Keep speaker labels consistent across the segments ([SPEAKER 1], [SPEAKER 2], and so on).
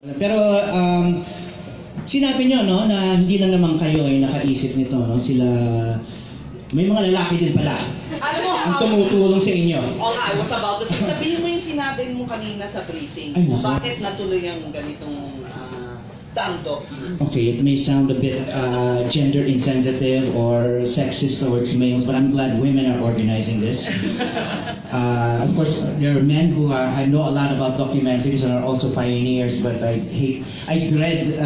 [SPEAKER 1] Pero sinabi nyo no, na hindi lang naman kayo ay nakaisip nito. No? Sila, may mga lalaki din pala
[SPEAKER 2] Alam mo,
[SPEAKER 1] ang tumutulong sa inyo.
[SPEAKER 2] Oo nga, I was about to say, sabihin mo yung sinabi mo kanina sa briefing.
[SPEAKER 1] Ay, naku.
[SPEAKER 2] Bakit natuloy ang ganitong Daang Dokyu?
[SPEAKER 1] Okay, it may sound a bit gender insensitive or sexist towards males, but I'm glad women are organizing this. Of course, there are men who I know a lot about documentaries and are also pioneers, but I dread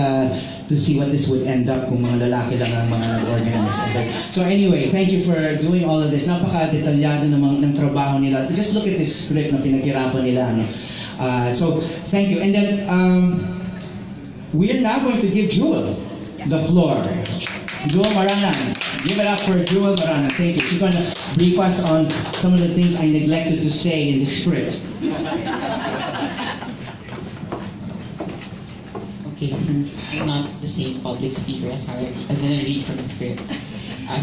[SPEAKER 1] to see what this would end up kung mga lalaki lang ang mga nag-organize. So anyway, thank you for doing all of this. Napaka-detalyado ng trabaho nila. Just look at this script na pinaghirapan nila. No? So, thank you. And then, we are now going to give Jewel the floor. Jewel Maranan. Give it up for Jewel Maranan. Thank you. She's going to brief us on some of the things I neglected to say in the script.
[SPEAKER 3] Okay, since I'm not the same public speaker as Harry, I'm going to read from the script.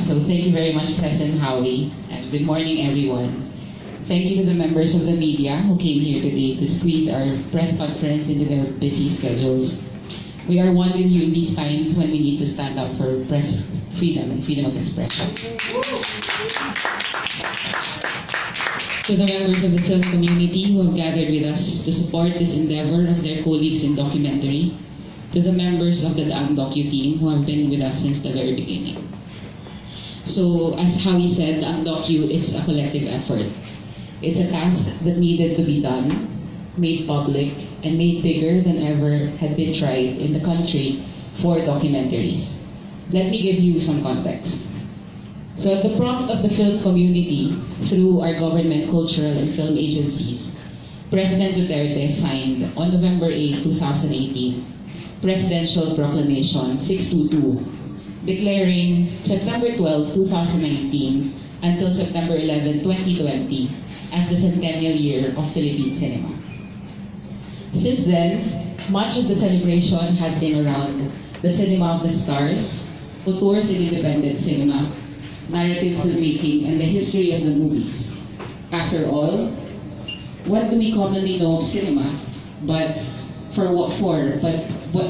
[SPEAKER 3] So thank you very much, Tess and Howie, and good morning, everyone. Thank you to the members of the media who came here today to squeeze our press conference into their busy schedules. We are one with you in these times when we need to stand up for press freedom and freedom of expression. To the members of the film community who have gathered with us to support this endeavor of their colleagues in documentary, to the members of the Daang Dokyu team who have been with us since the very beginning. So, as Howie said, Daang Dokyu is a collective effort. It's a task that needed to be done, made public, and made bigger than ever had been tried in the country for documentaries. Let me give you some context. So at the prompt of the film community, through our government cultural and film agencies, President Duterte signed on November 8, 2018, Presidential Proclamation 622, declaring September 12, 2019 until September 11, 2020 as the centennial year of Philippine cinema. Since then, much of the celebration had been around the cinema of the stars, who tours in independent cinema, narrative filmmaking, and the history of the movies. After all, what do we commonly know of cinema but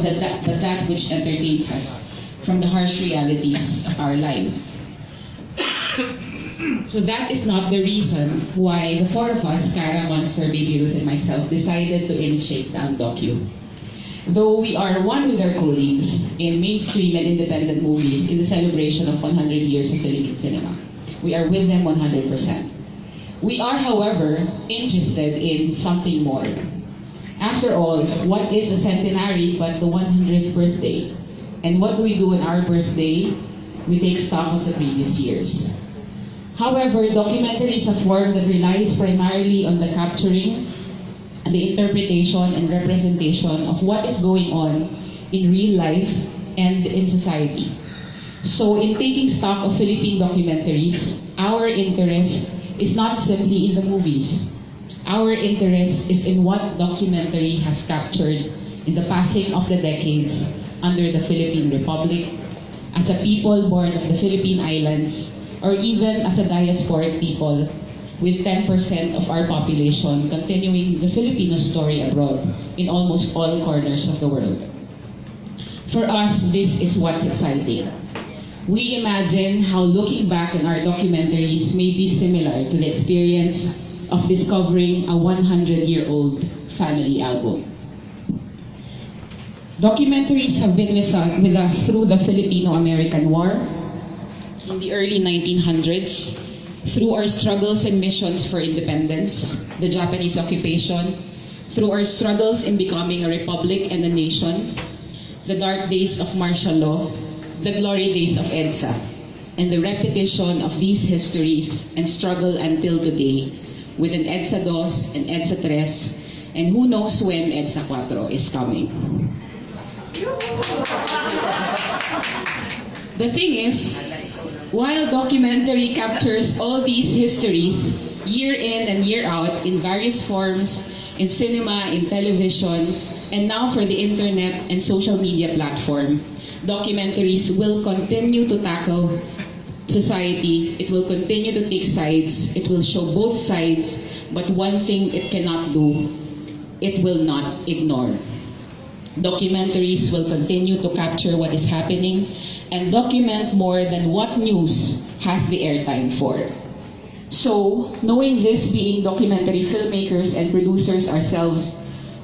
[SPEAKER 3] that which entertains us from the harsh realities of our lives? So that is not the reason why the four of us, Kara, Monster, Baby Ruth, and myself, decided to initiate Daang Dokyu. Though we are one with our colleagues in mainstream and independent movies in the celebration of 100 years of Philippine cinema, we are with them 100%. We are, however, interested in something more. After all, what is a centenary but the 100th birthday? And what do we do on our birthday? We take stock of the previous years. However, documentary is a form that relies primarily on the capturing, the interpretation, and representation of what is going on in real life and in society. So in taking stock of Philippine documentaries, our interest is not simply in the movies. Our interest is in what documentary has captured in the passing of the decades under the Philippine Republic, as a people born of the Philippine Islands, or even as a diasporic people with 10% of our population continuing the Filipino story abroad in almost all corners of the world. For us, this is what's exciting. We imagine how looking back on our documentaries may be similar to the experience of discovering a 100-year-old family album. Documentaries have been with us through the Filipino-American War, in the early 1900s, through our struggles and missions for independence, the Japanese occupation, through our struggles in becoming a republic and a nation, the dark days of martial law, the glory days of EDSA, and the repetition of these histories and struggle until today with an EDSA II and EDSA III, and who knows when EDSA IV is coming. The thing is, while documentary captures all these histories year in and year out in various forms, in cinema, in television, and now for the internet and social media platform, documentaries will continue to tackle society, it will continue to take sides, it will show both sides, but one thing it cannot do, it will not ignore. Documentaries will continue to capture what is happening and document more than what news has the airtime for. So, knowing this, being documentary filmmakers and producers ourselves,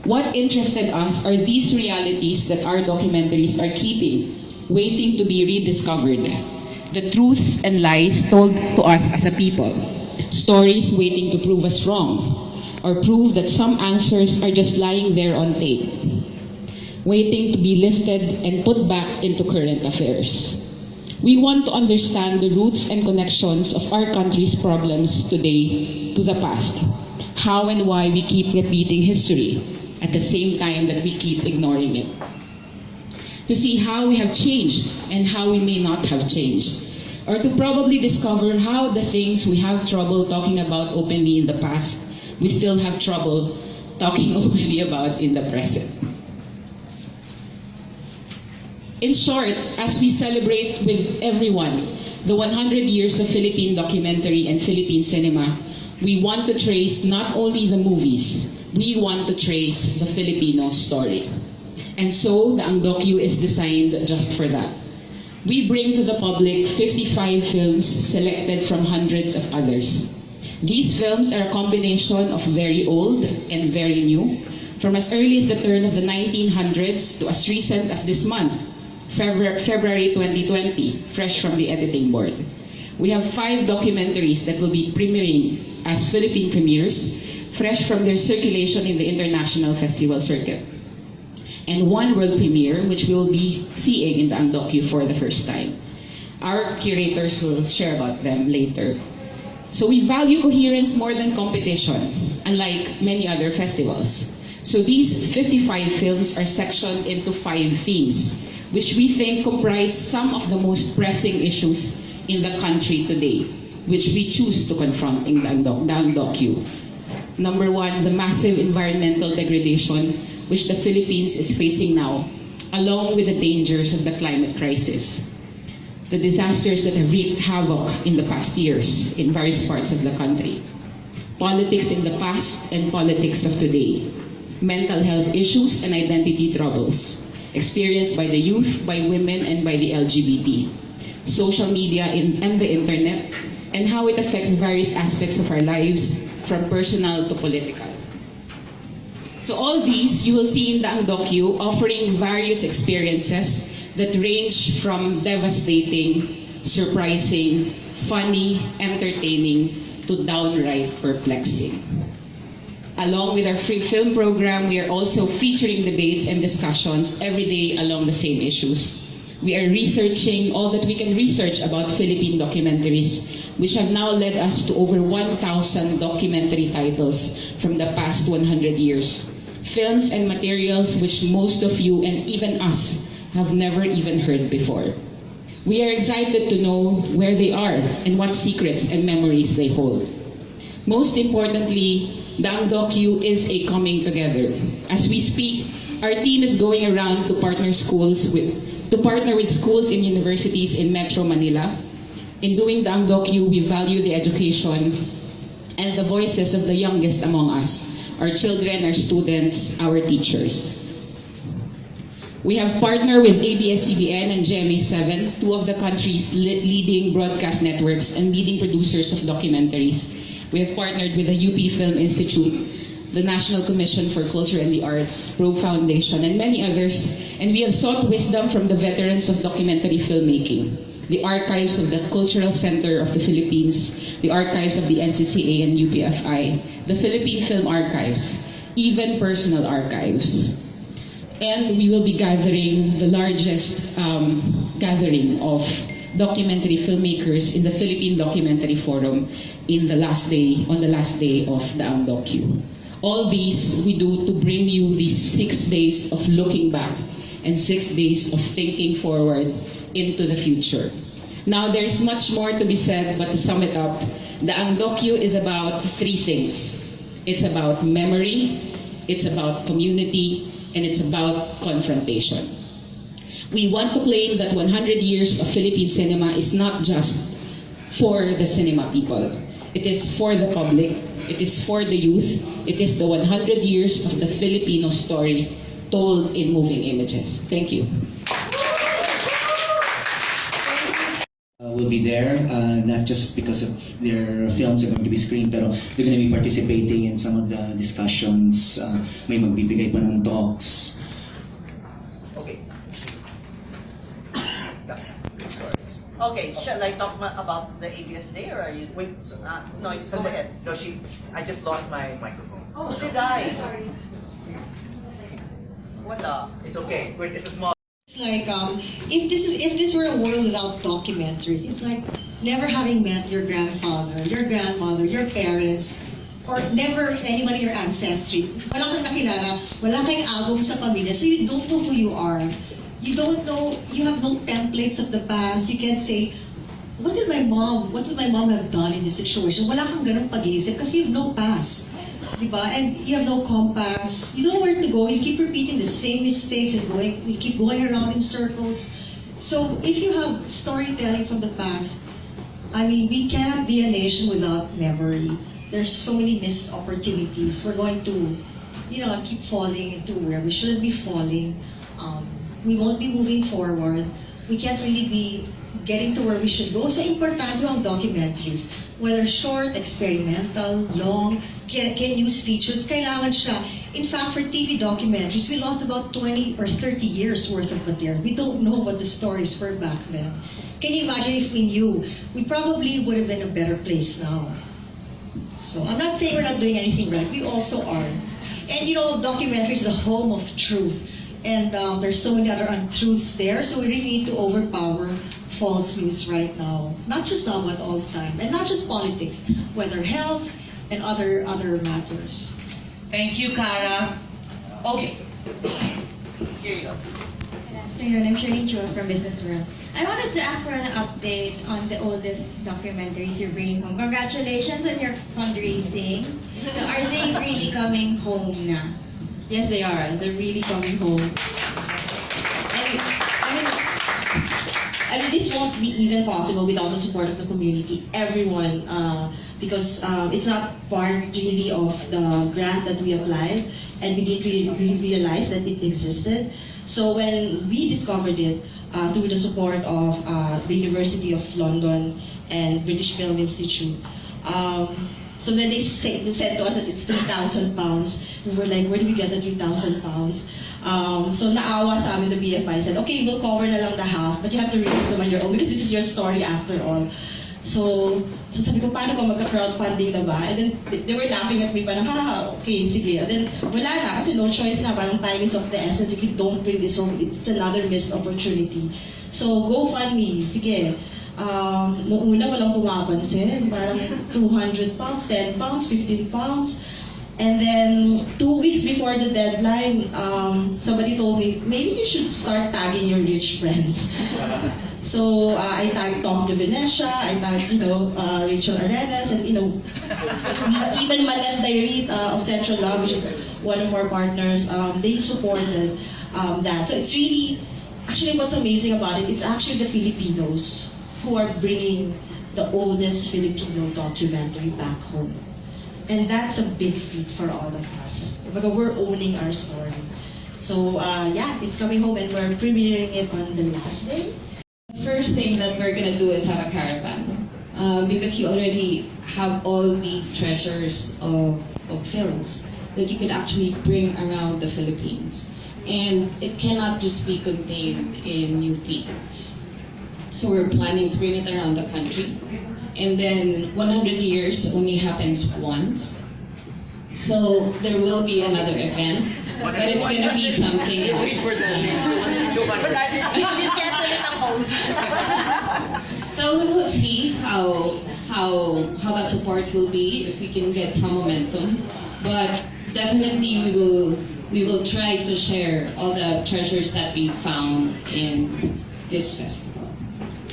[SPEAKER 3] what interested us are these realities that our documentaries are keeping, waiting to be rediscovered. The truths and lies told to us as a people. Stories waiting to prove us wrong, or prove that some answers are just lying there on tape, waiting to be lifted and put back into current affairs. We want to understand the roots and connections of our country's problems today to the past, how and why we keep repeating history at the same time that we keep ignoring it. To see how we have changed and how we may not have changed, or to probably discover how the things we have trouble talking about openly in the past, we still have trouble talking openly about in the present. In short, as we celebrate with everyone the 100 years of Philippine documentary and Philippine cinema, we want to trace not only the movies, we want to trace the Filipino story. And so, the Daang Dokyu is designed just for that. We bring to the public 55 films selected from hundreds of others. These films are a combination of very old and very new, from as early as the turn of the 1900s to as recent as this month, February 2020, fresh from the editing board. We have 5 documentaries that will be premiering as Philippine premieres, fresh from their circulation in the international festival circuit. And 1 world premiere, which we'll be seeing in the Daang Dokyu for the first time. Our curators will share about them later. So we value coherence more than competition, unlike many other festivals. So these 55 films are sectioned into 5 themes, which we think comprise some of the most pressing issues in the country today, which we choose to confront in Daang Dokyu. Number 1, the massive environmental degradation which the Philippines is facing now, along with the dangers of the climate crisis. The disasters that have wreaked havoc in the past years in various parts of the country. Politics in the past and politics of today. Mental health issues and identity troubles experienced by the youth, by women, and by the LGBT. Social media and the internet, and how it affects various aspects of our lives, from personal to political. So all these you will see in the Daang Dokyu, offering various experiences that range from devastating, surprising, funny, entertaining, to downright perplexing. Along with our free film program, we are also featuring debates and discussions every day along the same issues. We are researching all that we can research about Philippine documentaries, which have now led us to over 1,000 documentary titles from the past 100 years. Films and materials which most of you and even us have never even heard before. We are excited to know where they are and what secrets and memories they hold. Most importantly, Daang Dokyu is a coming together. As we speak, our team is going around to partner with schools and universities in Metro Manila. In doing Daang Dokyu, we value the education and the voices of the youngest among us, our children, our students, our teachers. We have partnered with ABS-CBN and GMA7, 2 of the country's leading broadcast networks and leading producers of documentaries. We have partnered with the UP Film Institute, the National Commission for Culture and the Arts, Pro Foundation, and many others, and we have sought wisdom from the veterans of documentary filmmaking, the archives of the Cultural Center of the Philippines, the archives of the NCCA and UPFI, the Philippine Film Archives, even personal archives. And we will be gathering the largest gathering of documentary filmmakers in the Philippine Documentary Forum on the last day of the Daang Dokyu. All these we do to bring you these 6 days of looking back and 6 days of thinking forward into the future. Now there's much more to be said, but to sum it up, the Daang Dokyu is about 3 things. It's about memory, it's about community, and it's about confrontation. We want to claim that 100 years of Philippine cinema is not just for the cinema people. It is for the public, it is for the youth, it is the 100 years of the Filipino story told in moving images. Thank you.
[SPEAKER 1] Will be there, not just because of their films are going to be screened, pero they're going to be participating in some of the discussions. May magbibigay pa ng talks.
[SPEAKER 2] Okay. Okay, shall I talk about the ABS Day or are you?
[SPEAKER 4] Wait,
[SPEAKER 2] No, you go ahead.
[SPEAKER 4] No, I just lost my microphone.
[SPEAKER 2] Oh, did I?
[SPEAKER 5] Sorry.
[SPEAKER 2] Wala.
[SPEAKER 4] It's okay. Wait, it's a small.
[SPEAKER 5] It's like if this were a world without documentaries, it's like never having met your grandfather, your grandmother, your parents, or never anyone in your ancestry. Wala kang nakilala, wala kang album sa pamilya, so you don't know who you are. You don't know, you have no templates of the past. You can't say, what would my mom have done in this situation? Wala kang ganun pag-iisip kasi you have no past. Diba? And you have no compass. You don't know where to go. You keep repeating the same mistakes and you keep going around in circles. So if you have storytelling from the past, I mean, we cannot be a nation without memory. There's so many missed opportunities. We're going to, keep falling into where we shouldn't be falling. We won't be moving forward. We can't really be getting to where we should go. So importante ang documentaries. Whether short, experimental, long, can use features, kailangan siya. In fact, for TV documentaries, we lost about 20 or 30 years worth of material. We don't know what the stories were back then. Can you imagine if we knew? We probably would have been in a better place now. So I'm not saying we're not doing anything right. We also are. And documentaries is the home of truth. And there's so many other untruths there, so we really need to overpower false news right now. Not just now, but all the time. And not just politics, whether health and other matters.
[SPEAKER 2] Thank you, Cara. Okay. Here you go.
[SPEAKER 6] Good afternoon, I'm Shirley Chua from Business World. I wanted to ask for an update on the oldest documentaries you're bringing home. Congratulations on your fundraising. So are they really coming home na?
[SPEAKER 5] Yes, they are. They're really coming home. And I mean, this won't be even possible without the support of the community, everyone, because it's not part really of the grant that we applied, and we didn't really realize that it existed. So when we discovered it through the support of the University of London and British Film Institute, so when they said to us that it's 3,000 pounds, we were like, where do we get the 3,000 pounds? So naawa sa amin, the BFI said, okay, we'll cover na lang the half, but you have to release them on your own because this is your story after all. So sabi ko, paano ko magka-crowdfunding na ba? And then they were laughing at me, parang, okay, sige. And then wala na, kasi no choice na, parang time is of the essence. If you don't bring this home, it's another missed opportunity. So GoFundMe, sige. Noong una walang pumapansin, parang 200 pounds, 10 pounds, 15 pounds. And then 2 weeks before the deadline, somebody told me, maybe you should start tagging your rich friends. So I tagged Tom de Venecia, I tagged Rachel Arenas, and even Manel Diary of Central Love, which is one of our partners, they supported that. So it's really, actually what's amazing about it, it's actually the Filipinos who are bringing the oldest Filipino documentary back home. And that's a big feat for all of us. We're owning our story. So yeah, it's coming home and we're premiering it on the last day.
[SPEAKER 3] The first thing that we're gonna do is have a caravan. Because you already have all these treasures of films that you could actually bring around the Philippines. And it cannot just be contained in UP. So we're planning to bring it around the country. And then 100 years only happens once. So there will be another event, but it's going to be something else. So we will see how the support will be, if we can get some momentum. But definitely we will try to share all the treasures that we found in this festival.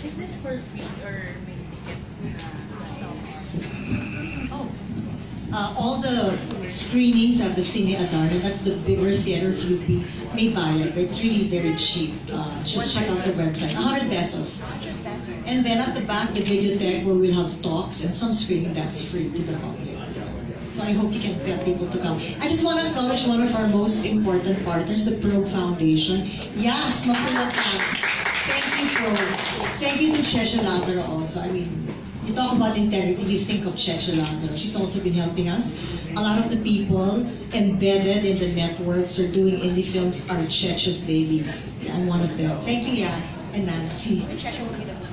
[SPEAKER 7] Is this for free or may ticket ourselves?
[SPEAKER 5] All the screenings at the Cine Adarna, that's the bigger theater of UP, may buy it. It's really very cheap. Just check out the website. 100 pesos.
[SPEAKER 7] 100 pesos.
[SPEAKER 5] And then at the back, the videotheque where we'll have talks and some screening that's free to the public.
[SPEAKER 8] So I hope you can tell people to come. I just want to acknowledge one of our most important partners, the Pro Foundation. Yes, makulot ka. Thank you, Pro. Thank you to Cheche Lazaro also. I mean, you talk about integrity, you think of Cheche Lazaro. She's also been helping us. A lot of the people embedded in the networks or doing indie films are Cheche's babies. I'm one of them. Thank you, Yas and Nancy.
[SPEAKER 6] Cheche will be the